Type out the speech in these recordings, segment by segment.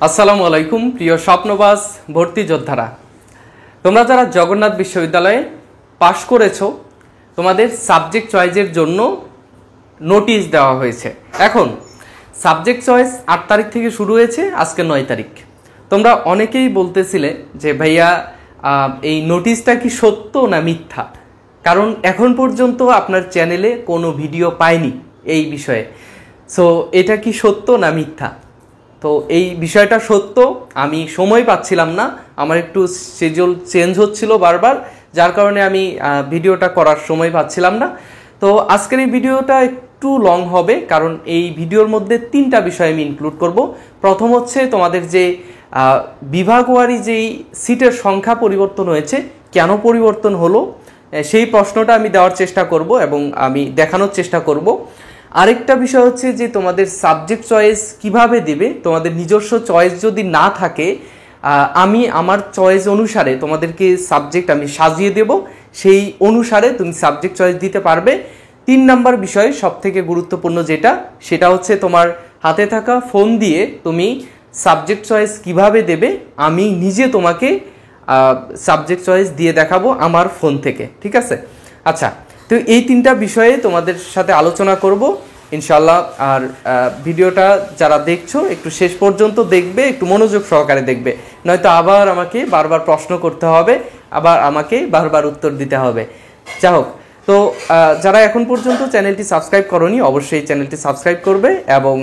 আসসালামু আলাইকুম প্রিয় স্বপ্নবাজ ভর্তি যোদ্ধারা, তোমরা যারা জগন্নাথ বিশ্ববিদ্যালয়ে পাশ করেছো তোমাদের সাবজেক্ট চয়েসের জন্য নোটিশ দেওয়া হয়েছে। এখন সাবজেক্ট চয়েস 8 তারিখ থেকে শুরু হয়েছে, আজকে 9 তারিখ। তোমরা অনেকেই বলতেছিলে যে ভাইয়া এই নোটিশটা কি সত্য না মিথ্যা, কারণ এখন পর্যন্ত আপনার চ্যানেলে কোনো ভিডিও পাইনি এই বিষয়ে। সো এটা কি সত্য না মিথ্যা? তো এই বিষয়টা সত্য, আমি সময় পাচ্ছিলাম না, আমার একটু শিডিউল চেঞ্জ হচ্ছিল বারবার, যার কারণে আমি ভিডিওটা করার সময় পাচ্ছিলাম না। তো আজকের এই ভিডিওটা একটু লং হবে, কারণ এই ভিডিওর মধ্যে 3টা বিষয় আমি ইনক্লুড করব। প্রথম হচ্ছে তোমাদের যে বিভাগওয়ারি যেই সিটের সংখ্যা পরিবর্তন হয়েছে, কেন পরিবর্তন হলো সেই প্রশ্নটা আমি দেওয়ার চেষ্টা করব এবং আমি দেখানোর চেষ্টা করব। আরেকটা বিষয় হচ্ছে যে তোমাদের সাবজেক্ট চয়েস কিভাবে দিবে, তোমাদের নিজস্ব চয়েস যদি না থাকে আমি আমার চয়েস অনুসারে তোমাদেরকে সাবজেক্ট আমি সাজিয়ে দেব, সেই অনুসারে তুমি সাবজেক্ট চয়েস দিতে পারবে। 3 নাম্বার বিষয় সবথেকে গুরুত্বপূর্ণ যেটা, সেটা হচ্ছে তোমার হাতে থাকা ফোন দিয়ে তুমি সাবজেক্ট চয়েস কিভাবে দেবে, আমি নিজে তোমাকে সাবজেক্ট চয়েস দিয়ে দেখাবো আমার ফোন থেকে, ঠিক আছে? আচ্ছা, তো এই 3টা বিষয়ে তোমাদের সাথে আলোচনা করব ইনশাল্লাহ। আর ভিডিওটা যারা দেখছো একটু শেষ পর্যন্ত দেখবে, একটু মনোযোগ সহকারে দেখবে, নয়তো আবার আমাকে বারবার প্রশ্ন করতে হবে, আবার আমাকে বারবার উত্তর দিতে হবে। যাই হোক, তো যারা এখন পর্যন্ত চ্যানেলটি সাবস্ক্রাইব করোনি অবশ্যই চ্যানেলটি সাবস্ক্রাইব করবে এবং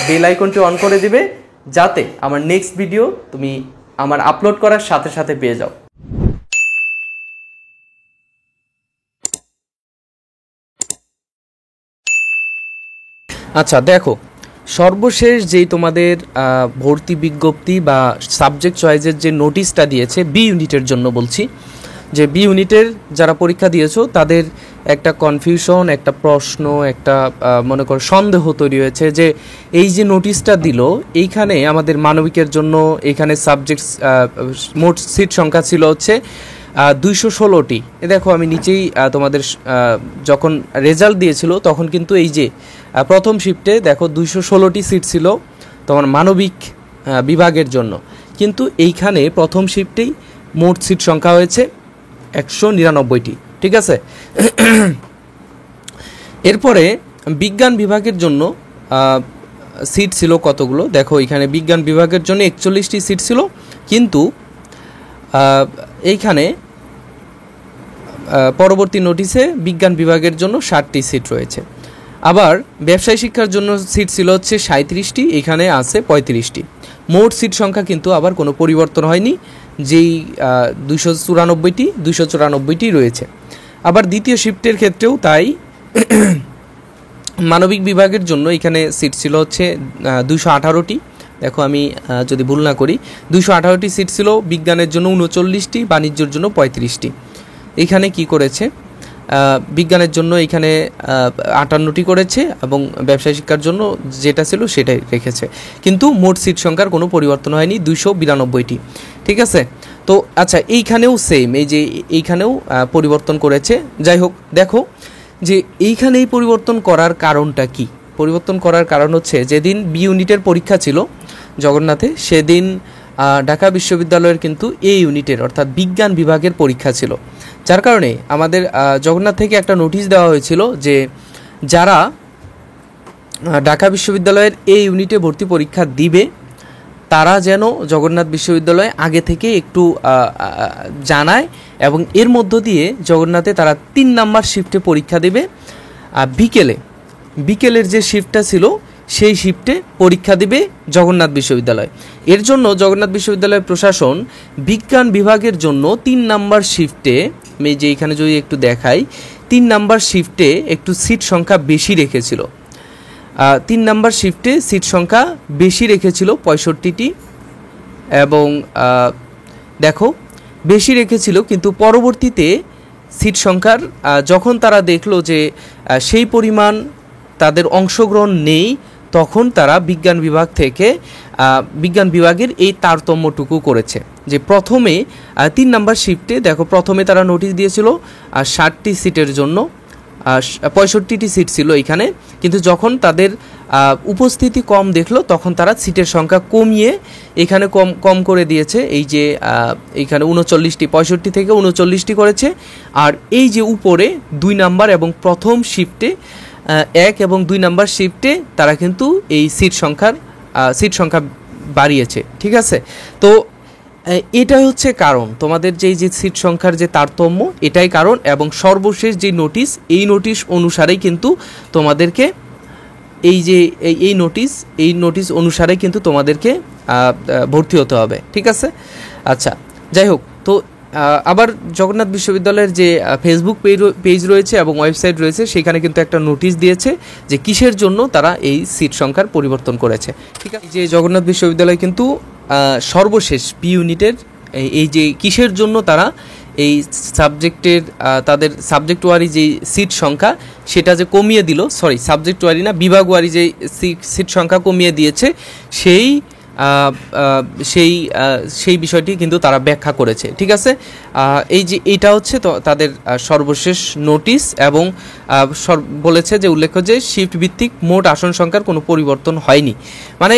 বেল আইকনটি অন করে দিবে, যাতে আমার নেক্সট ভিডিও তুমি আমার আপলোড করার সাথে সাথে পেয়ে যাও। আচ্ছা দেখো, সর্বশেষ যেই তোমাদের ভর্তি বিজ্ঞপ্তি বা সাবজেক্ট চয়েসের যে নোটিশটা দিয়েছে বি ইউনিটের জন্য বলছি, যে বি ইউনিটের যারা পরীক্ষা দিয়েছো তাদের একটা কনফিউশন, একটা প্রশ্ন, একটা মনে করো সন্দেহ তৈরি হয়েছে যে এই যে নোটিশটা দিল, এইখানে আমাদের মানবিকের জন্য এখানে সাবজেক্টস মোট সিট সংখ্যা ছিল হচ্ছে 216টি। দেখো আমি নিচেই তোমাদের যখন রেজাল্ট দিয়েছিল তখন কিন্তু এই যে প্রথম শিফটে দেখো 216টি সিট ছিল তোমার মানবিক বিভাগের জন্য, কিন্তু এইখানে প্রথম শিফটেই মোট সিট সংখ্যা হয়েছে 199টি, ঠিক আছে? এরপরে বিজ্ঞান বিভাগের জন্য সিট ছিল কতগুলো, দেখো এখানে বিজ্ঞান বিভাগের জন্য 41টি সিট ছিল, কিন্তু এইখানে পরবর্তী নোটিশে বিজ্ঞান বিভাগের জন্য 60টি সিট রয়েছে। আবার ব্যবসায় শিক্ষার জন্য সিট ছিল হচ্ছে 37টি, এখানে আছে 35টি। মোট সিট সংখ্যা কিন্তু আবার কোনো পরিবর্তন হয়নি, যেই 294টি রয়েছে। আবার দ্বিতীয় শিফটের ক্ষেত্রেও তাই, মানবিক বিভাগের জন্য এখানে সিট ছিল হচ্ছে 218টি। দেখো আমি যদি ভুল না করি 218টি সিট ছিল, বিজ্ঞানের জন্য 39টি, বাণিজ্যের জন্য 35টি। এখানে কি করেছে, বিজ্ঞানের জন্য এখানে 58টি করেছে এবং ব্যবসায় শিক্ষার জন্য যেটা ছিল সেটাই রেখেছে, কিন্তু মোট সিট সংখ্যার কোনো পরিবর্তন হয়নি, 292টি, ঠিক আছে? তো আচ্ছা, এইখানেও সেম, এই যে এইখানেও পরিবর্তন করেছে। যাই হোক, দেখো যে এইখানে এই পরিবর্তন করার কারণটা কি? পরিবর্তন করার কারণ হচ্ছে যেদিন বি ইউনিটের পরীক্ষা ছিল জগন্নাথে, সেদিন ঢাকা বিশ্ববিদ্যালয়ের কিন্তু এ ইউনিটের অর্থাৎ বিজ্ঞান বিভাগের পরীক্ষা ছিল, যার কারণে আমাদের জগন্নাথ থেকে একটা নোটিশ দেওয়া হয়েছিল যে যারা ঢাকা বিশ্ববিদ্যালয়ের এ ইউনিটে ভর্তি পরীক্ষা দিবে তারা যেন জগন্নাথ বিশ্ববিদ্যালয়ে আগে থেকে একটু জানায়, এবং এর মধ্য দিয়ে জগন্নাথে তারা 3 নাম্বার শিফটে পরীক্ষা দেবে। বিকেলের যে শিফটটা ছিল সেই শিফটে পরীক্ষা দিবে জগন্নাথ বিশ্ববিদ্যালয়। এর জন্য জগন্নাথ বিশ্ববিদ্যালয় প্রশাসন বিজ্ঞান বিভাগের জন্য 3 নাম্বার শিফটে, আমি যে এখানে যদি একটু দেখাই, 3 নাম্বার শিফটে একটু সিট সংখ্যা বেশি রেখেছিল। 3 নাম্বার শিফটে সিট সংখ্যা বেশি রেখেছিল 65টি, এবং দেখো বেশি রেখেছিল, কিন্তু পরবর্তীতে সিট সংখ্যার যখন তারা দেখলো যে সেই পরিমাণ তাদের অংশগ্রহণ নেই, তখন তারা বিজ্ঞান বিভাগের এই তারতম্যটুকু করেছে। যে প্রথমে 3 নাম্বার শিফটে দেখো প্রথমে তারা নোটিশ দিয়েছিল 60টি সিটের জন্য, 65টি সিট ছিল এখানে, কিন্তু যখন তাদের উপস্থিতি কম দেখলো তখন তারা সিটের সংখ্যা কমিয়ে এখানে কম করে দিয়েছে। এই যে এইখানে 39টি 65 থেকে 39টি করেছে। আর এই যে উপরে 2 নাম্বার এবং প্রথম শিফটে 1 এবং 2 নাম্বার শিফটে তারা কিন্তু এই সিট সংখ্যা বাড়িয়েছে। ঠিক আছে, তো এটাই হচ্ছে কারণ, তোমাদের যে সিট সংখ্যার যে তারতম্য এটাই কারণ। এবং সর্বশেষ যে নোটিশ, এই নোটিশ অনুসারেই কিন্তু তোমাদেরকে এই নোটিশ অনুসারে কিন্তু তোমাদেরকে ভর্তি হতে হবে। ঠিক আছে, আচ্ছা যাই হোক, তো আবার জগন্নাথ বিশ্ববিদ্যালয়ের যে ফেসবুক পেজ রয়েছে এবং ওয়েবসাইট রয়েছে সেখানে কিন্তু একটা নোটিশ দিয়েছে যে কিসের জন্য তারা এই সিট সংখ্যার পরিবর্তন করেছে। ঠিক আছে, যে জগন্নাথ বিশ্ববিদ্যালয় কিন্তু সর্বশেষ বি ইউনিটের এই যে কিসের জন্য তারা এই সাবজেক্টের তাদের সাবজেক্ট ওয়ারি যে সিট সংখ্যা সেটা যে কমিয়ে দিল, সাবজেক্ট ওয়ারি না, বিভাগ ওয়ারি যে সিট সংখ্যা কমিয়ে দিয়েছে সেই বিষয়টি কিন্তু তারা ব্যাখ্যা করেছে। ঠিক আছে, এই যে এটা হচ্ছে তো তাদের সর্বশেষ নোটিশ। এবং বলেছে যে উল্লেখ্য যে শিফট ভিত্তিক মোট আসন সংখ্যার কোনো পরিবর্তন হয়নি। মানে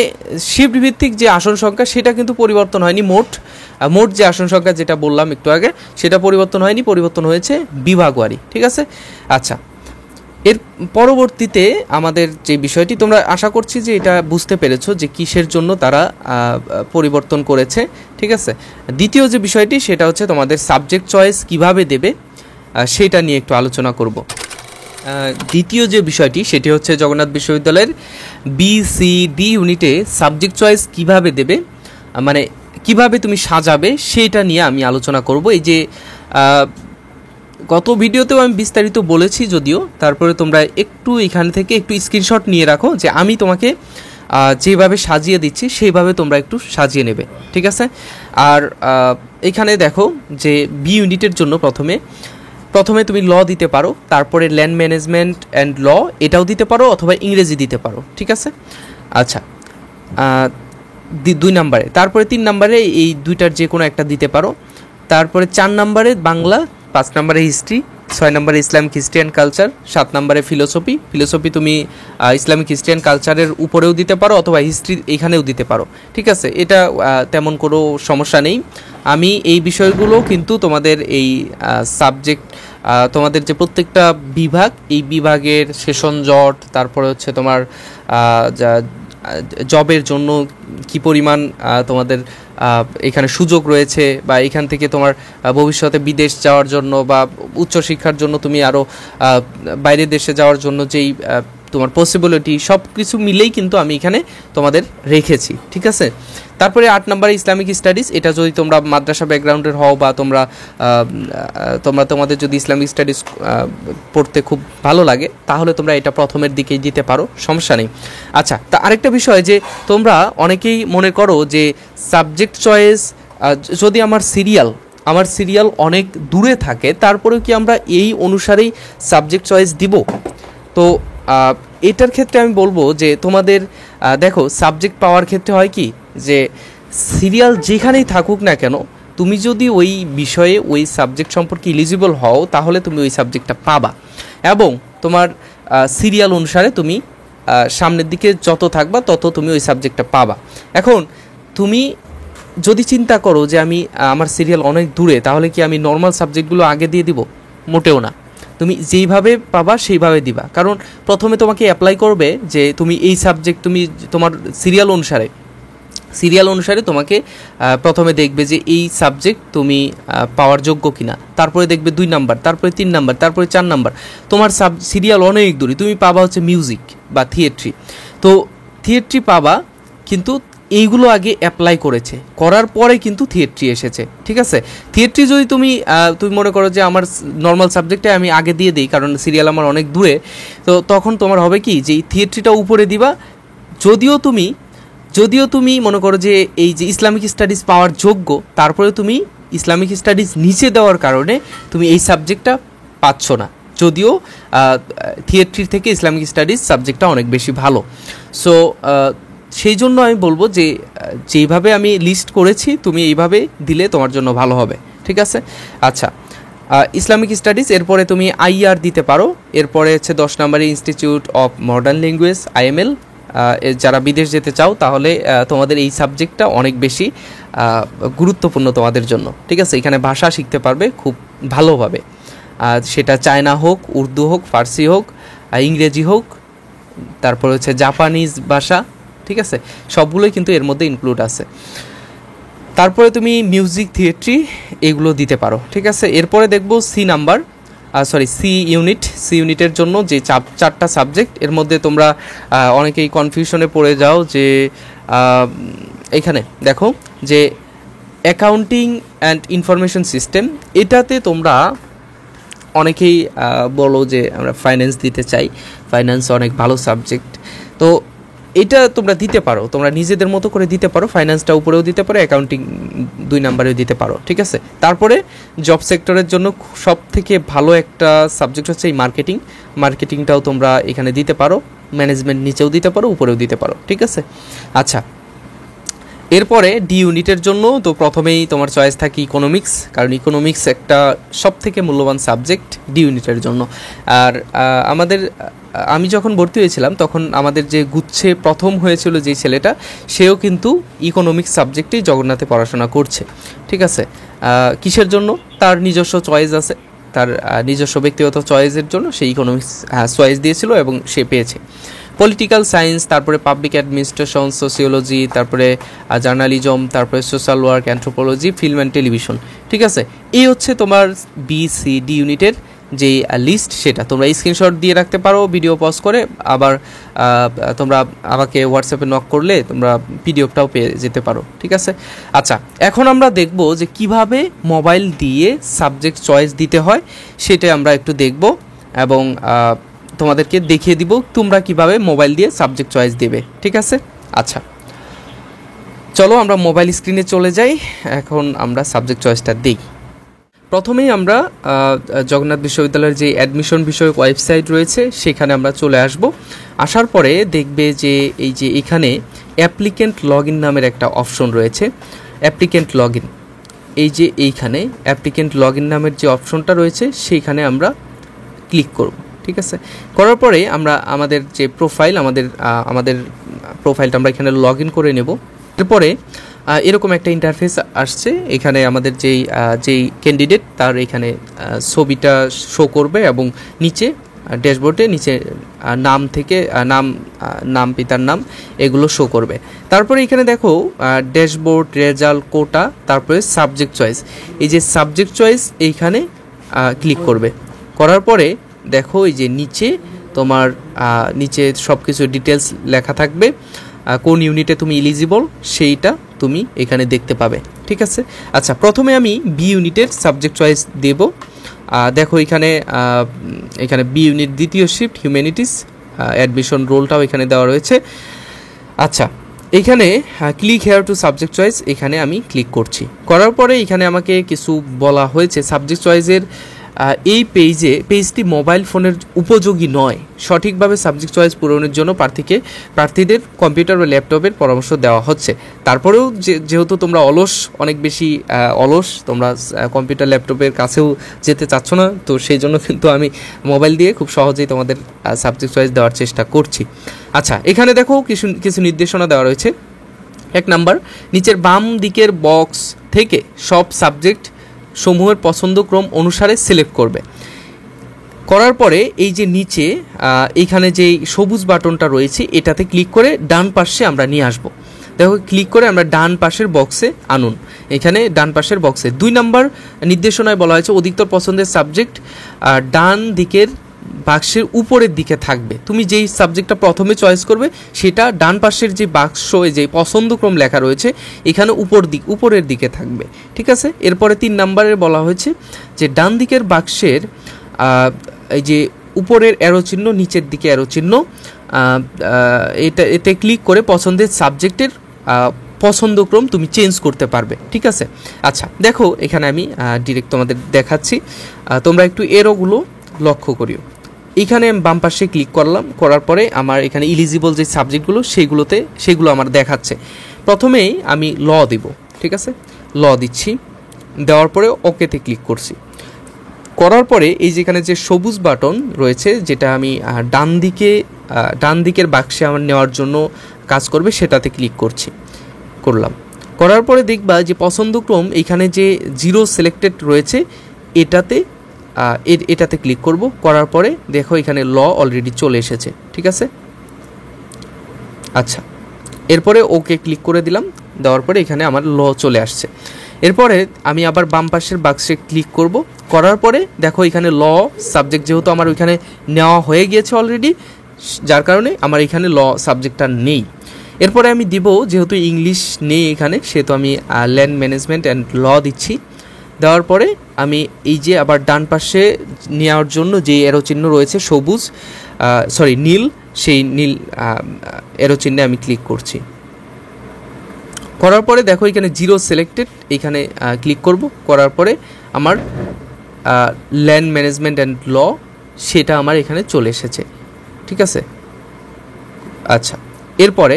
শিফট ভিত্তিক যে আসন সংখ্যা সেটা কিন্তু পরিবর্তন হয়নি, মোট যে আসন সংখ্যা যেটা বললাম একটু আগে সেটা পরিবর্তন হয়নি, পরিবর্তন হয়েছে বিভাগওয়ারি। ঠিক আছে, আচ্ছা এর পরবর্তীতে আমাদের যে বিষয়টি, তোমরা আশা করছি যে এটা বুঝতে পেরেছো যে কিসের জন্য তারা পরিবর্তন করেছে। ঠিক আছে, দ্বিতীয় যে বিষয়টি সেটা হচ্ছে তোমাদের সাবজেক্ট চয়েস কিভাবে দেবে সেটা নিয়ে একটু আলোচনা করব। দ্বিতীয় যে বিষয়টি সেটি হচ্ছে জগন্নাথ বিশ্ববিদ্যালয়ের BCD ইউনিটে সাবজেক্ট চয়েস কিভাবে দেবে, মানে কিভাবে তুমি সাজাবে সেটা নিয়ে আমি আলোচনা করব। এই যে গত ভিডিওতেও আমি বিস্তারিত বলেছি যদিও, তারপরে তোমরা একটু এখান থেকে একটু স্ক্রিনশট নিয়ে রাখো যে আমি তোমাকে যেভাবে সাজিয়ে দিচ্ছি সেইভাবে তোমরা একটু সাজিয়ে নেবে। ঠিক আছে, আর এখানে দেখো যে বি ইউনিটের জন্য প্রথমে তুমি ল দিতে পারো, তারপরে ল্যান্ড ম্যানেজমেন্ট অ্যান্ড ল এটাও দিতে পারো, অথবা ইংরেজি দিতে পারো। ঠিক আছে, আচ্ছা 2 নম্বরে, তারপরে 3 নম্বরে এই দুইটার যে কোনো একটা দিতে পারো, তারপরে 4 নম্বরে বাংলা, 5 নম্বরে হিস্ট্রি, 6 নম্বরে ইসলামিক হিস্ট্রি অ্যান্ড কালচার, 7 নম্বরে ফিলোসফি তুমি ইসলামিক হিস্ট্রি অ্যান্ড কালচারের উপরেও দিতে পারো অথবা হিস্ট্রি এখানেও দিতে পারো। ঠিক আছে, এটা তেমন কোনো সমস্যা নেই। আমি এই বিষয়গুলো কিন্তু তোমাদের এই সাবজেক্ট, তোমাদের যে প্রত্যেকটা বিভাগ, এই বিভাগের সেশন জট, তারপরে হচ্ছে তোমার জবের জন্য কি পরিমাণ তোমাদের এখানে সুযোগ রয়েছে, বা এখান থেকে তোমার ভবিষ্যতে বিদেশ যাওয়ার জন্য বা উচ্চশিক্ষার জন্য তুমি আরও বাইরের দেশে যাওয়ার জন্য যেই তোমার পসিবিলিটি, সব কিছু মিলেই কিন্তু আমি এখানে তোমাদের রেখেছি। ঠিক আছে, তারপরে 8 নম্বরে ইসলামিক স্টাডিজ, এটা যদি তোমরা মাদ্রাসা ব্যাকগ্রাউন্ডের হও বা তোমাদের যদি ইসলামিক স্টাডিজ পড়তে খুব ভালো লাগে তাহলে তোমরা এটা প্রথমের দিকেই দিতে পারো, সমস্যা নেই। আচ্ছা, তা আরেকটা বিষয় যে তোমরা অনেকেই মনে করো যে সাবজেক্ট চয়েস, যদি আমার সিরিয়াল অনেক দূরে থাকে তারপরেও কি আমরা এই অনুসারেই সাবজেক্ট চয়েস দিব? তো এটার ক্ষেত্রে আমি বলবো যে তোমাদের দেখো, সাবজেক্ট পাওয়ার ক্ষেত্রে হয় কি যে সিরিয়াল যেখানেই থাকুক না কেন, তুমি যদি ওই বিষয়ে ওই সাবজেক্ট সম্পর্কে এলিজিবল হও তাহলে তুমি ওই সাবজেক্টটা পাবা, এবং তোমার সিরিয়াল অনুসারে তুমি সামনের দিকে যত থাকবা তত তুমি ওই সাবজেক্টটা পাবা। এখন তুমি যদি চিন্তা করো যে আমার সিরিয়াল অনেক দূরে, তাহলে কি আমি নর্মাল সাবজেক্টগুলো আগে দিয়ে দিব? মোটেও না, তুমি যেইভাবে পাবা সেইভাবে দিবা। কারণ প্রথমে তোমাকে অ্যাপ্লাই করবে যে তুমি এই সাবজেক্ট, তুমি তোমার সিরিয়াল অনুসারে তোমাকে প্রথমে দেখবে যে এই সাবজেক্ট তুমি পাওয়ার যোগ্য কিনা, তারপরে দেখবে 2 নাম্বার, তারপরে 3 নাম্বার, তারপরে 4 নাম্বার। তোমার সিরিয়াল অনেক দূরে, তুমি পাবা হচ্ছে মিউজিক বা থিয়েট্রি। তো থিয়েট্রি পাবা, কিন্তু এইগুলো আগে অ্যাপ্লাই করার পরে কিন্তু থিয়েট্রি এসেছে। ঠিক আছে, থিয়েট্রি যদি তুমি মনে করো যে আমার নর্মাল সাবজেক্টে আমি আগে দিয়ে দিই কারণ সিরিয়াল আমার অনেক দূরে, তো তখন তোমার হবে কি যে এই থিয়েট্রিটা উপরে দিবা। যদিও তুমি মনে করো যে এই যে ইসলামিক স্টাডিজ পাওয়ার যোগ্য, তারপরে তুমি ইসলামিক স্টাডিজ নিচে দেওয়ার কারণে তুমি এই সাবজেক্টটা পাচ্ছ না, যদিও থিয়েট্রির থেকে ইসলামিক স্টাডিজ সাবজেক্টটা অনেক বেশি ভালো। সো সেই জন্য আমি বলবো যে যেইভাবে আমি লিস্ট করেছি তুমি এইভাবে দিলে তোমার জন্য ভালো হবে। ঠিক আছে, আচ্ছা ইসলামিক স্টাডিজ, এরপরে তুমি IR দিতে পারো, এরপরে হচ্ছে 10 নম্বরে institute of modern language IML, যারা বিদেশ যেতে চাও তাহলে তোমাদের এই সাবজেক্টটা অনেক বেশি গুরুত্বপূর্ণ তোমাদের জন্য, ঠিক আছে। এখানে ভাষা শিখতে পারবে খুব ভালোভাবে, সেটা চায়না হোক, উর্দু হোক, ফার্সি হোক, ইংরেজি হোক, তারপর হচ্ছে জাপানিজ ভাষা, ঠিক আছে, সবগুলোই কিন্তু এর মধ্যে ইনক্লুড আছে। তারপরে তুমি মিউজিক, থিয়েট্রি এগুলো দিতে পারো, ঠিক আছে। এরপরে দেখবো সি ইউনিটের জন্য যে 4টা সাবজেক্ট, এর মধ্যে তোমরা অনেকেই কনফিউশনে পড়ে যাও যে এখানে দেখো যে অ্যাকাউন্টিং অ্যান্ড ইনফরমেশন সিস্টেম, এটাতে তোমরা অনেকেই বলো যে আমরা ফাইন্যান্স দিতে চাই, ফাইন্যান্স অনেক ভালো সাবজেক্ট, তো এটা তোমরা দিতে পারো, তোমরা নিজেদের মতো করে দিতে পারো, ফাইন্যান্সটা উপরেও দিতে পারো, অ্যাকাউন্টিং 2 নম্বরেও দিতে পারো, ঠিক আছে। তারপরে জব সেক্টরের জন্য সব থেকে ভালো একটা সাবজেক্ট হচ্ছে এই মার্কেটিংটাও তোমরা এখানে দিতে পারো, ম্যানেজমেন্ট নিচেও দিতে পারো, উপরেও দিতে পারো, ঠিক আছে। আচ্ছা, এরপরে ডি ইউনিটের জন্য তো প্রথমেই তোমার চয়েস থাকে ইকোনমিক্স, কারণ ইকোনমিক্স একটা সব থেকে মূল্যবান সাবজেক্ট ডি ইউনিটের জন্য। আর আমি যখন ভর্তি হয়েছিলাম তখন আমাদের যে গুচ্ছে প্রথম হয়েছিল যে ছেলেটা, সেও কিন্তু ইকোনমিক্স সাবজেক্টেই জগন্নাথে পড়াশোনা করছে, ঠিক আছে। কিসের জন্য? তার নিজস্ব চয়েস আছে, তার নিজস্ব ব্যক্তিগত চয়েসের জন্য সে ইকোনমিক্স চয়েস দিয়েছিল এবং সে পেয়েছে। পলিটিক্যাল সায়েন্স, তারপরে পাবলিক অ্যাডমিনিস্ট্রেশন, সোসিওলজি, তারপরে জার্নালিজম, তারপরে social work, anthropology, film and television, ঠিক আছে। এই হচ্ছে তোমার BCD ইউনিটের যে লিস্ট, সেটা তোমরা স্ক্রিনশট দিয়ে রাখতে পারো ভিডিও পজ করে, আবার তোমরা আমাকে হোয়াটসঅ্যাপে নক করলে তোমরা পিডিএফটাও পেয়ে যেতে পারো, ঠিক আছে। আচ্ছা, এখন আমরা দেখব যে কিভাবে মোবাইল দিয়ে সাবজেক্ট চয়েস দিতে হয়, সেটা আমরা একটু দেখব এবং তোমাদেরকে দেখিয়ে দিব তোমরা কিভাবে মোবাইল দিয়ে সাবজেক্ট চয়েস দেবে, ঠিক আছে। আচ্ছা, চলো আমরা মোবাইল স্ক্রিনে চলে যাই, এখন আমরা সাবজেক্ট চয়েসটা দিই। প্রথমেই আমরা জগন্নাথ বিশ্ববিদ্যালয়ের যে অ্যাডমিশন বিষয়ক ওয়েবসাইট রয়েছে সেখানে আমরা চলে আসব। আসার পরে দেখবে যে এই যে এখানে অ্যাপ্লিকেন্ট লগ ইন নামের একটা অপশন রয়েছে, অ্যাপ্লিকেন্ট লগ ইন, এই যে এইখানে অ্যাপ্লিকেন্ট লগ ইন নামের যে অপশনটা রয়েছে সেইখানে আমরা ক্লিক করব, ঠিক আছে। করার পরে আমরা আমাদের যে প্রোফাইল, আমাদের প্রোফাইলটা আমরা এখানে লগ ইন করে নেব। এরপরে এরকম একটা ইন্টারফেস আসছে, এখানে আমাদের যেই ক্যান্ডিডেট তার এখানে ছবিটা শো করবে এবং নিচে ড্যাশবোর্ডে নিচে নাম থেকে নাম পিতার নাম এগুলো শো করবে। তারপরে এখানে দেখো ড্যাশবোর্ড, রেজাল্ট, কোটা, তারপরে সাবজেক্ট চয়েস, এই যে সাবজেক্ট চয়েস এইখানে ক্লিক করবে। করার পরে দেখো এই যে নিচে তোমার নিচে সব কিছু ডিটেলস লেখা থাকবে, কোন ইউনিটে তুমি এলিজিবল সেইটা তুমি এখানে দেখতে পাবে, ঠিক আছে। আচ্ছা, প্রথমে আমি বি ইউনিটের সাবজেক্ট চয়েস দেব। দেখো এখানে বি ইউনিট দ্বিতীয় শিফট হিউম্যানিটিস, অ্যাডমিশন রোলটাও এখানে দেওয়া রয়েছে। আচ্ছা, এখানে click here two subject choice, এখানে আমি ক্লিক করছি। করার পরে এখানে আমাকে কিছু বলা হয়েছে সাবজেক্ট চয়েসের এই পেজটি মোবাইল ফোনের উপযোগী নয়, সঠিকভাবে সাবজেক্ট চয়েস পূরণের জন্য প্রার্থীদের কম্পিউটার বা ল্যাপটপের পরামর্শ দেওয়া হচ্ছে। তারপরেও যেহেতু তোমরা অনেক বেশি অলস, তোমরা কম্পিউটার ল্যাপটপের কাছেও যেতে চাচ্ছ না, তো সেই জন্য কিন্তু আমি মোবাইল দিয়ে খুব সহজেই তোমাদের সাবজেক্ট চয়েস দেওয়ার চেষ্টা করছি। আচ্ছা, এখানে দেখো কিছু নির্দেশনা দেওয়া রয়েছে। 1 নাম্বার, নিচের বাম দিকের বক্স থেকে সব সাবজেক্ট সমূহের পছন্দক্রম অনুসারে সিলেক্ট করবে। করার পরে এই যে নিচে এইখানে যে সবুজ বাটনটা রয়েছে এটাতে ক্লিক করে ডান পাশে আমরা নিয়ে আসব। দেখো, ক্লিক করে আমরা ডান পাশের বক্সে আনুন। এখানে ডান পাশের বক্সে 2 নাম্বার নির্দেশনায় বলা হয়েছে অধিকতর পছন্দের সাবজেক্ট ডান দিকের বাক্সের উপরের দিকে থাকবে। তুমি যেই সাবজেক্টটা প্রথমে চয়েস করবে সেটা ডান পাশের যে বাক্স, যে পছন্দক্রম লেখা রয়েছে এখানে উপরের দিকে থাকবে, ঠিক আছে। এরপরে 3 নাম্বারে বলা হয়েছে যে ডান দিকের বাক্সের এই যে উপরের অ্যারো চিহ্ন, নিচের দিকে অ্যারো চিহ্ন, এতে ক্লিক করে পছন্দের সাবজেক্টের পছন্দক্রম তুমি চেঞ্জ করতে পারবে, ঠিক আছে। আচ্ছা, দেখো এখানে আমি ডিরেক্ট তোমাদের দেখাচ্ছি, তোমরা একটু এরোগুলো লক্ষ্য করিও। এখানে বাম পাশে ক্লিক করলাম, করার পরে আমার এখানে এলিজিবল যে সাবজেক্টগুলো সেগুলো আমার দেখাচ্ছে। প্রথমেই আমি ল দিব, ঠিক আছে, ল দিচ্ছি, দেওয়ার পরে ওকেতে ক্লিক করছি। করার পরে এই যেখানে যে সবুজ বাটন রয়েছে, যেটা আমি ডান দিকে ডান দিকের বাক্সে আমার নেওয়ার জন্য কাজ করবে, সেটাতে ক্লিক করলাম। করার পরে দেখবা যে পছন্দক্রম এখানে যে 0 সিলেক্টেড রয়েছে এটাতে ক্লিক করব। করার পরে দেখো এখানে ল অলরেডি চলে এসেছে, ঠিক আছে। আচ্ছা, এরপরে ওকে ক্লিক করে দিলাম, দেওয়ার পরে এখানে আমার ল চলে আসছে। এরপরে আমি আবার বাম পাশের বাক্সে ক্লিক করব। করার পরে দেখো এখানে ল সাবজেক্ট যেহেতু আমার ওইখানে নেওয়া হয়ে গিয়েছে অলরেডি, যার কারণে আমার এখানে ল সাবজেক্টটা নেই। এরপরে আমি দিব, যেহেতু ইংলিশ নেই এখানে, সেহেতু আমি ল্যান্ড ম্যানেজমেন্ট অ্যান্ড ল দিচ্ছি। দেওয়ার পরে আমি এই যে আবার ডান পাশে নেওয়ার জন্য যে এরো চিহ্ন রয়েছে নীল, সেই নীল এরো চিহ্নে আমি ক্লিক করছি। করার পরে দেখো এখানে 0 সিলেক্টেড, এখানে ক্লিক করব। করার পরে আমার ল্যান্ড ম্যানেজমেন্ট অ্যান্ড ল সেটা আমার এখানে চলে এসেছে, ঠিক আছে। আচ্ছা, এরপরে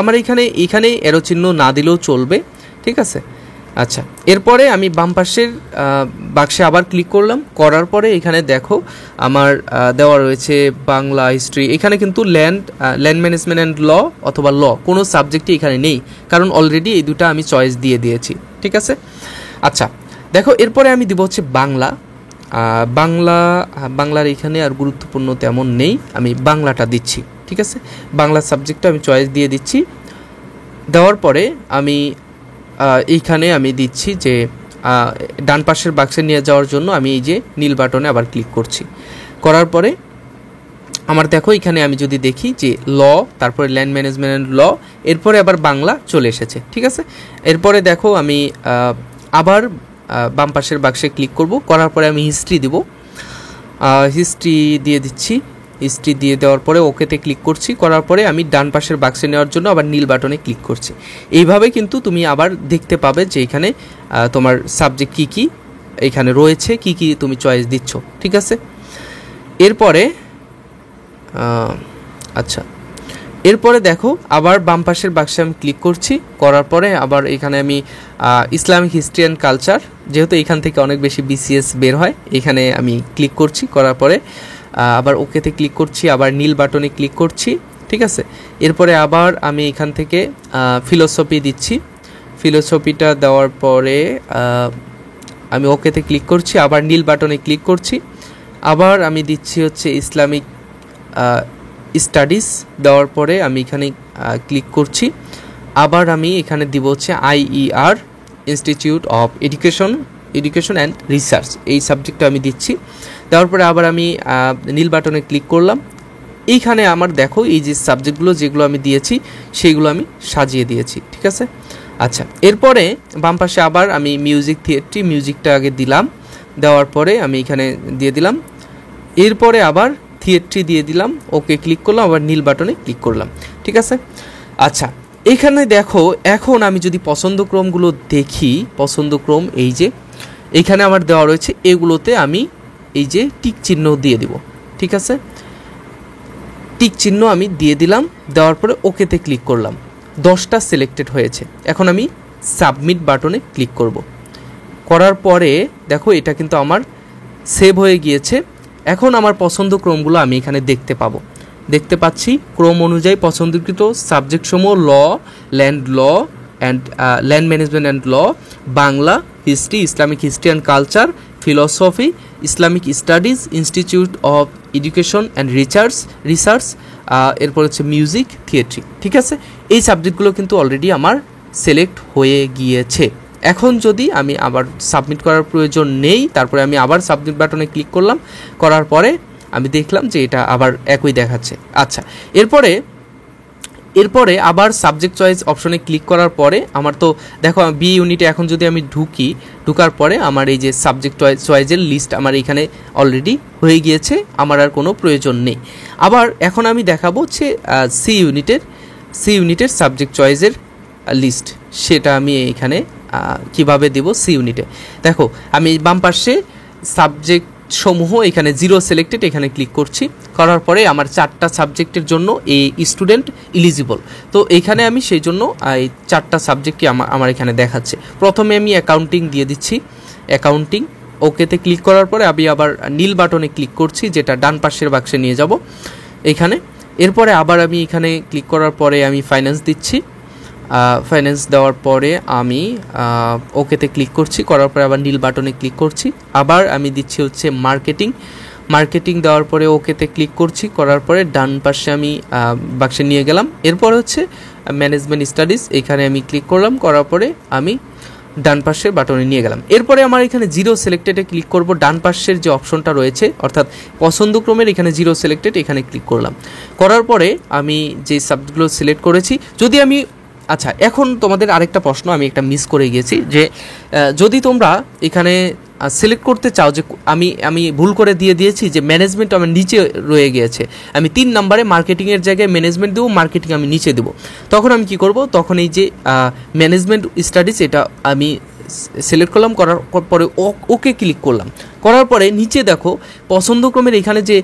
আমার এখানে এরো চিহ্ন না দিলেও চলবে, ঠিক আছে। আচ্ছা, এরপরে আমি বাম পাশের বাক্সে আবার ক্লিক করলাম। করার পরে এখানে দেখো আমার দেওয়া রয়েছে বাংলা হিস্ট্রি। এখানে কিন্তু ল্যান্ড ম্যানেজমেন্ট অ্যান্ড ল অথবা ল কোনো সাবজেক্টই এখানে নেই, কারণ অলরেডি এই দুটো আমি চয়েস দিয়ে দিয়েছি, ঠিক আছে। আচ্ছা, দেখো এরপরে আমি দিব হচ্ছে বাংলার এখানে আর গুরুত্বপূর্ণ তেমন নেই, আমি বাংলাটা দিচ্ছি, ঠিক আছে। বাংলা সাবজেক্টটা আমি চয়েস দিয়ে দিচ্ছি। দেওয়ার পরে আমি এইখানে আমি দিচ্ছি যে ডান পাশের বাক্সে নিয়ে যাওয়ার জন্য আমি এই যে নীল বাটনে আবার ক্লিক করছি। করার পরে আমার দেখো এখানে আমি যদি দেখি যে ল, তারপরে ল্যান্ড ম্যানেজমেন্ট অ্যান্ড ল, এরপরে আবার বাংলা চলে এসেছে, ঠিক আছে। এরপরে দেখো আমি আবার বাম পাশের বাক্সে ক্লিক করব। করার পরে আমি হিস্ট্রি দিব, হিস্ট্রি দিয়ে দিচ্ছি। হিস্ট্রি দিয়ে দেওয়ার পরে ওকেতে ক্লিক করছি। করার পরে আমি ডান পাশের বাক্সে নেওয়ার জন্য আবার নীল বাটনে ক্লিক করছি। এইভাবে কিন্তু তুমি আবার দেখতে পাবে যে এখানে তোমার সাবজেক্ট কী কী এখানে রয়েছে, কী কী তুমি চয়েস দিচ্ছ, ঠিক আছে। এরপরে এরপরে দেখো আবার বাম পাশের বাক্সে আমি ক্লিক করছি। করার পরে আবার এখানে আমি ইসলামিক হিস্ট্রি অ্যান্ড কালচার, যেহেতু এখান থেকে অনেক বেশি বিসিএস বের হয়, এখানে আমি ক্লিক করছি। করার পরে আবার ওকেতে ক্লিক করছি, আবার নীল বাটনে ক্লিক করছি, ঠিক আছে। এরপরে আবার আমি এখান থেকে ফিলোসফি দিচ্ছি। ফিলোসফিটা দেওয়ার পরে আমি ওকেতে ক্লিক করছি, আবার নীল বাটনে ক্লিক করছি। আবার আমি দিচ্ছি হচ্ছে ইসলামিক স্টাডিজ। দেওয়ার পরে আমি এখানে ক্লিক করছি। আবার আমি এখানে দিব হচ্ছে IER, institute of education and research, এই সাবজেক্টটা আমি দিচ্ছি। দেওয়ার পরে আবার আমি নীল বাটনে ক্লিক করলাম। এইখানে আমার দেখো এই যে সাবজেক্টগুলো যেগুলো আমি দিয়েছি সেইগুলো আমি সাজিয়ে দিয়েছি, ঠিক আছে। আচ্ছা, এরপরে বাম পাশে আবার আমি মিউজিক থিয়েট্রি, মিউজিকটা আগে দিলাম। দেওয়ার পরে আমি এখানে দিয়ে দিলাম। এরপরে আবার থিয়েট্রি দিয়ে দিলাম, ওকে ক্লিক করলাম, আবার নীল বাটনে ক্লিক করলাম, ঠিক আছে। আচ্ছা, এখানে দেখো এখন আমি যদি পছন্দক্রমগুলো দেখি, পছন্দক্রম এই যে এইখানে আমার দেওয়া রয়েছে, এগুলোতে আমি এই যে টিক চিহ্ন দিয়ে দিব, ঠিক আছে। টিক চিহ্ন আমি দিয়ে দিলাম। দেওয়ার পরে ওকেতে ক্লিক করলাম, 10টা সিলেক্টেড হয়েছে। এখন আমি সাবমিট বাটনে ক্লিক করব। করার পরে দেখো এটা কিন্তু আমার সেভ হয়ে গিয়েছে। এখন আমার পছন্দক্রমগুলো আমি এখানে দেখতে পাচ্ছি। ক্রম অনুযায়ী পছন্দকৃত সাবজেক্টসমূহ land management and law, Bangla, history, Islamic history and culture, philosophy, Islamic studies, institute of education and research, এরপর হচ্ছে মিউজিক থিয়েট্রি, ঠিক আছে। এই সাবজেক্টগুলো কিন্তু অলরেডি আমার সিলেক্ট হয়ে গিয়েছে। এখন যদি আমি আবার সাবমিট করার প্রয়োজন নেই, তারপরে আমি আবার সাবমিট বাটনে ক্লিক করলাম। করার পরে আমি দেখলাম যে এটা আবার একই দেখাচ্ছে। আচ্ছা, এরপরে আবার সাবজেক্ট চয়েস অপশনে ক্লিক করার পরে আমার তো দেখো বি ইউনিটে এখন যদি আমি ঢুকার পরে আমার এই যে সাবজেক্ট চয়েসের লিস্ট আমার এখানে অলরেডি হয়ে গিয়েছে, আমার আর কোনো প্রয়োজন নেই। আবার এখন আমি দেখাবো হচ্ছে সি ইউনিটের সাবজেক্ট চয়েসের লিস্ট, সেটা আমি এখানে কিভাবে দেব। সি ইউনিটে দেখো আমি বাম পাশে সাবজেক্ট সমূহ এখানে 0 সিলেক্টেড, এখানে ক্লিক করছি। করার পরে আমার 4টা সাবজেক্টের জন্য এই স্টুডেন্ট এলিজিবল, তো এখানে আমি সেই জন্য এই 4টা সাবজেক্টই আমার এখানে দেখাচ্ছে। প্রথমে আমি অ্যাকাউন্টিং দিয়ে দিচ্ছি, অ্যাকাউন্টিং। ওকেতে ক্লিক করার পরে আমি আবার নীল বাটনে ক্লিক করছি, যেটা ডান পাশের বাক্সে নিয়ে যাব এখানে। এরপরে আবার আমি এখানে ক্লিক করার পরে আমি ফাইন্যান্স দিচ্ছি, ফাইন্যান্স দেওয়ার পরে আমি ওকেতে ক্লিক করছি, করার পরে আবার নীল বাটনে ক্লিক করছি, আবার আমি দিচ্ছি হচ্ছে মার্কেটিং দেওয়ার পরে ওকেতে ক্লিক করছি, করার পরে ডান পাশে আমি বাক্সে নিয়ে গেলাম। এরপর হচ্ছে ম্যানেজমেন্ট স্টাডিজ, এখানে আমি ক্লিক করলাম, করার পরে আমি ডান পাশের বাটনে নিয়ে গেলাম। এরপরে আমার এখানে জিরো সিলেক্টেডে ক্লিক করব, ডান পাশের যে অপশনটা রয়েছে অর্থাৎ পছন্দক্রমের এখানে জিরো সিলেক্টেড, এখানে ক্লিক করলাম। করার পরে আমি যে সাবজেক্টগুলো সিলেক্ট করেছি, যদি আমি আচ্ছা এখন তোমাদের আরেকটা প্রশ্ন আমি একটা মিস করে গিয়েছি, যে যদি তোমরা এখানে সিলেক্ট করতে চাও যে আমি ভুল করে দিয়েছি যে ম্যানেজমেন্ট আমার নিচে রয়ে গিয়েছে, আমি 3 নম্বরে মার্কেটিংয়ের জায়গায় ম্যানেজমেন্ট দেবো, মার্কেটিং আমি নিচে দেবো, তখন আমি কি করব, তখন এই যে ম্যানেজমেন্ট স্টাডিজ এটা আমি সিলেক্ট করলাম, করার পরে ওকে ক্লিক করলাম, করার পরে নিচে দেখো পছন্দক্রমের এখানে যে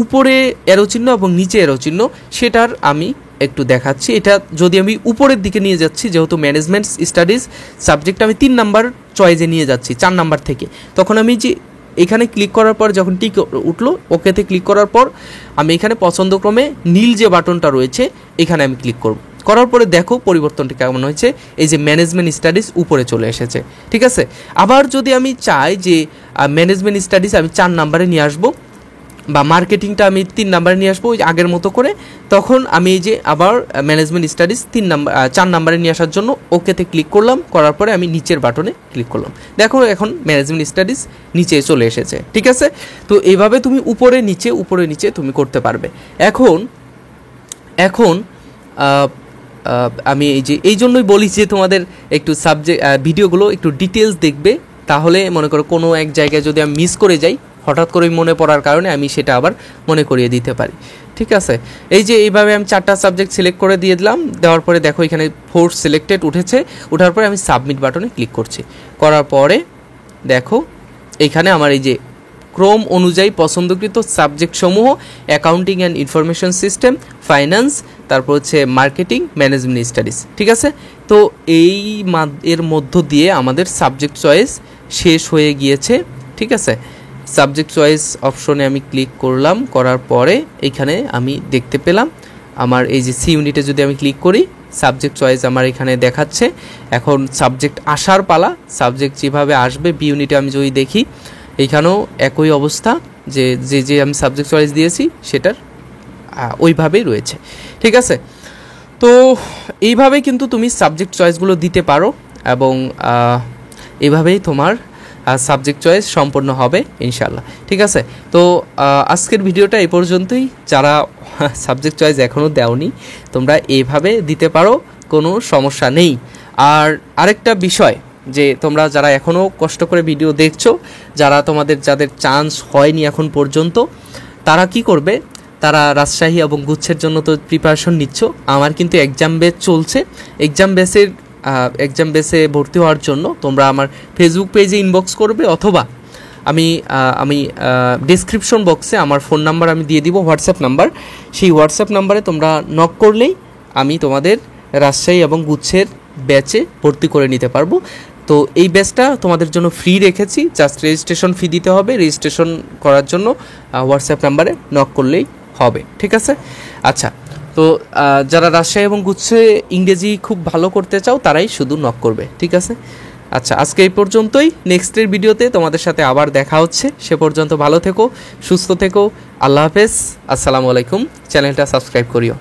উপরে অ্যারো চিহ্ন এবং নিচে অ্যারো চিহ্ন, সেটার আমি একটু দেখাচ্ছি। এটা যদি আমি উপরের দিকে নিয়ে যাচ্ছি, যেহেতু ম্যানেজমেন্ট স্টাডিজ সাবজেক্ট আমি 3 নাম্বার চয়েসে নিয়ে যাচ্ছি 4 নাম্বার থেকে, তখন আমি যে এখানে ক্লিক করার পর যখন টিক উঠলো, ওকেতে ক্লিক করার পর আমি এখানে পছন্দক্রমে নীল যে বাটনটা রয়েছে এখানে আমি ক্লিক করব, করার পরে দেখো পরিবর্তনটা কেমন হয়েছে, এই যে ম্যানেজমেন্ট স্টাডিজ উপরে চলে এসেছে। ঠিক আছে, আবার যদি আমি চাই যে ম্যানেজমেন্ট স্টাডিজ আমি 4 নাম্বারে নিয়ে আসবো বা মার্কেটিংটা আমি 3 নাম্বারে নিয়ে আসবো ওই আগের মতো করে, তখন আমি এই যে আবার ম্যানেজমেন্ট স্টাডিজ 4 নাম্বারে নিয়ে আসার জন্য ওকেতে ক্লিক করলাম, করার পরে আমি নিচের বাটনে ক্লিক করলাম, দেখো এখন ম্যানেজমেন্ট স্টাডিজ নিচে চলে এসেছে। ঠিক আছে, তো এইভাবে তুমি উপরে নিচে তুমি করতে পারবে। এখন আমি এই জন্যই বলি যে তোমাদের একটু সাবজেক্ট ভিডিওগুলো একটু ডিটেলস দেখবে, তাহলে মনে করো কোনো এক জায়গায় যদি আমি মিস করে যাই, হঠাৎ করে মনে পড়ার কারণে আমি সেটা আবার মনে করিয়ে দিতে পারি। ঠিক আছে, এই যে এইভাবে আমি 4টা সাবজেক্ট সিলেক্ট করে দিয়ে দিলাম, দেওয়ার পরে দেখো এখানে 4 সিলেক্টেড উঠেছে, ওঠার পরে আমি সাবমিট বাটনে ক্লিক করছি, করার পরে দেখো এইখানে আমার এই যে ক্রম অনুযায়ী পছন্দকৃত সাবজেক্ট সমূহ accounting and information system, finance, তারপর হচ্ছে মার্কেটিং, ম্যানেজমেন্ট স্টাডিজ। ঠিক আছে, তো এর মধ্য দিয়ে আমাদের সাবজেক্ট চয়েস শেষ হয়ে গিয়েছে। ঠিক আছে, সাবজেক্ট চয়েস অপশনে আমি ক্লিক করলাম, করার পরে এখানে আমি দেখতে পেলাম আমার এই যে সি ইউনিটে যদি আমি ক্লিক করি, সাবজেক্ট চয়েস আমার এখানে দেখাচ্ছে। এখন সাবজেক্ট আসার পালা, সাবজেক্ট যেভাবে আসবে বি ইউনিটে আমি যদি দেখি, এইখানেও একই অবস্থা, যে আমি সাবজেক্ট চয়েস দিয়েছি সেটার ওইভাবেই রয়েছে। ঠিক আছে, তো এইভাবে কিন্তু তুমি সাবজেক্ট চয়েসগুলো দিতে পারো এবং এইভাবেই তোমার সাবজেক্ট চয়েস সম্পন্ন হবে ইনশাল্লাহ। ঠিক আছে, তো আজকের ভিডিওটা এই পর্যন্তই। যারা সাবজেক্ট চয়েস এখনও দেওনি তোমরা এইভাবে দিতে পারো, কোনো সমস্যা নেই। আর আরেকটা বিষয়, যে তোমরা যারা এখনও কষ্ট করে ভিডিও দেখছো, যাদের চান্স হয়নি এখন পর্যন্ত, তারা কি করবে, তারা রাজশাহী এবং গুচ্ছের জন্য তো প্রিপারেশন নিচ্ছ, আমার কিন্তু এক্সাম বেস চলছে, এক্সাম বেসে ভর্তি হওয়ার জন্য তোমরা আমার ফেসবুক পেজে ইনবক্স করবে, অথবা আমি ডেসক্রিপশন বক্সে আমার ফোন নাম্বার আমি দিয়ে দিব, হোয়াটসঅ্যাপ নাম্বার, সেই হোয়াটসঅ্যাপ নাম্বারে তোমরা নক করলেই আমি তোমাদের রাজশাহী এবং গুচ্ছের ব্যাচে ভর্তি করে নিতে পারবো। তো এই ব্যাচটা তোমাদের জন্য ফ্রি রেখেছি, জাস্ট রেজিস্ট্রেশন ফি দিতে হবে, রেজিস্ট্রেশন করার জন্য হোয়াটসঅ্যাপ নাম্বারে নক করলেই হবে। ঠিক আছে, আচ্ছা, তো যারা রাজশাহী এবং গুচ্ছে ইংরেজি খুব ভালো করতে চাও তারাই শুধু নক করবে। ঠিক আছে, আচ্ছা, আজকে এই পর্যন্তই। নেক্সটের ভিডিওতে তোমাদের সাথে আবার দেখা হচ্ছে, সে পর্যন্ত ভালো থেকো, সুস্থ থেকো, আল্লাহ হাফেজ, আসসালামু আলাইকুম। চ্যানেলটা সাবস্ক্রাইব করিও।